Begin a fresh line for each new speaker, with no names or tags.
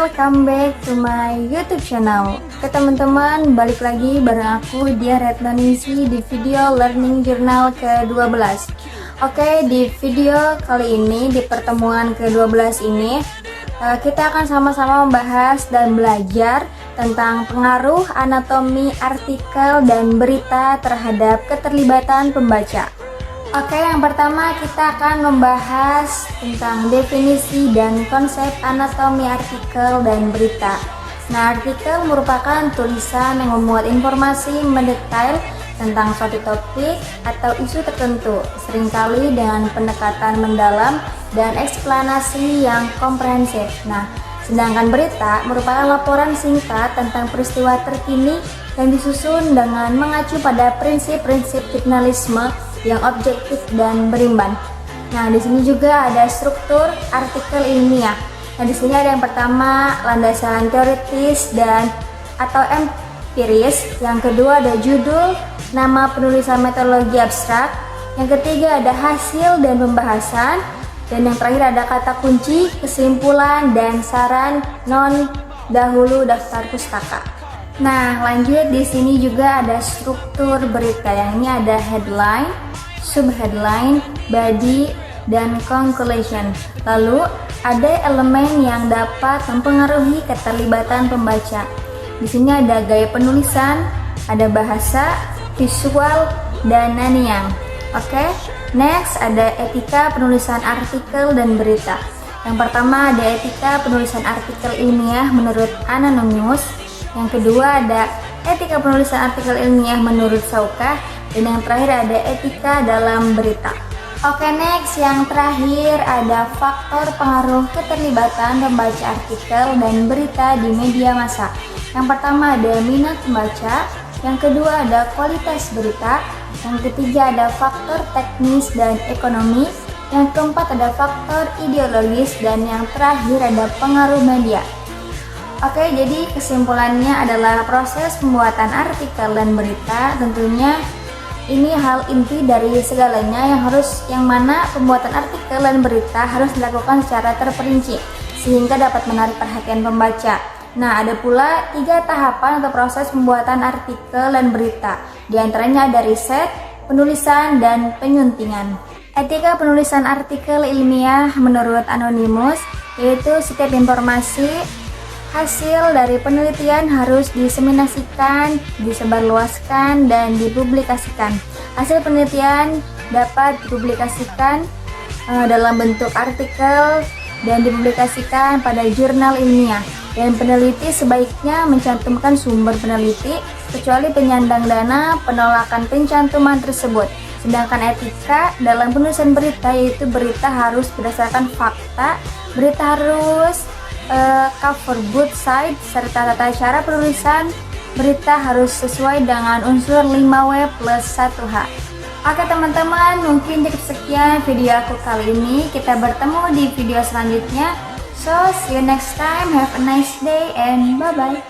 welcome back to my YouTube channel. Oke teman-teman, balik lagi bareng aku Dia Retnanisi di video Learning Journal ke-12. Oke, di video kali ini, di pertemuan ke-12 ini, kita akan sama-sama membahas dan belajar tentang pengaruh anatomi artikel dan berita terhadap keterlibatan pembaca. Oke, yang pertama kita akan membahas tentang definisi dan konsep anatomi artikel dan berita. Nah, artikel merupakan tulisan yang memuat informasi mendetail tentang suatu topik atau isu tertentu, seringkali dengan pendekatan mendalam dan eksplanasi yang komprehensif. Nah, sedangkan berita merupakan laporan singkat tentang peristiwa terkini yang disusun dengan mengacu pada prinsip-prinsip jurnalisme yang objektif dan berimbang. Nah, di sini juga ada struktur artikel ilmiah. Nah, di sini ada yang pertama landasan teoritis dan atau empiris. Yang kedua ada judul, nama penulisan metodologi abstrak. Yang ketiga ada hasil dan pembahasan. Dan yang terakhir ada kata kunci, kesimpulan dan saran non dahulu daftar pustaka. Nah, lanjut di sini juga ada struktur berita. Yang ini ada headline, subheadline, body, dan conclusion. Lalu ada elemen yang dapat mempengaruhi keterlibatan pembaca. Di sini ada gaya penulisan, ada bahasa, visual, dan nyanyian. Oke, next ada etika penulisan artikel dan berita. Yang pertama ada etika penulisan artikel ilmiah menurut Anonymous. Yang kedua ada etika penulisan artikel ilmiah menurut Saukah. Dan yang terakhir ada etika dalam berita. Oke, next yang terakhir ada faktor pengaruh keterlibatan pembaca artikel dan berita di media massa. Yang pertama ada minat pembaca, yang kedua ada kualitas berita, yang ketiga ada faktor teknis dan ekonomi, yang keempat ada faktor ideologis, dan yang terakhir ada pengaruh media. Oke, jadi kesimpulannya adalah proses pembuatan artikel dan berita tentunya ini hal inti dari segalanya yang mana pembuatan artikel dan berita harus dilakukan secara terperinci sehingga dapat menarik perhatian pembaca. Nah, ada pula 3 tahapan atau proses pembuatan artikel dan berita. Di antaranya ada riset, penulisan, dan penyuntingan. Etika penulisan artikel ilmiah menurut Anonymous yaitu setiap informasi hasil dari penelitian harus diseminasikan, disebarluaskan, dan dipublikasikan. Hasil penelitian dapat dipublikasikan dalam bentuk artikel dan dipublikasikan pada jurnal ilmiah. Dan peneliti sebaiknya mencantumkan sumber peneliti kecuali penyandang dana penolakan pencantuman tersebut. Sedangkan etika dalam penulisan berita yaitu berita harus berdasarkan fakta, berita harus cover both side, serta tata cara penulisan berita harus sesuai dengan unsur 5W plus 1H. Oke teman-teman, mungkin cukup sekian video aku kali ini. Kita bertemu di video selanjutnya. So, see you next time. Have a nice day and bye-bye.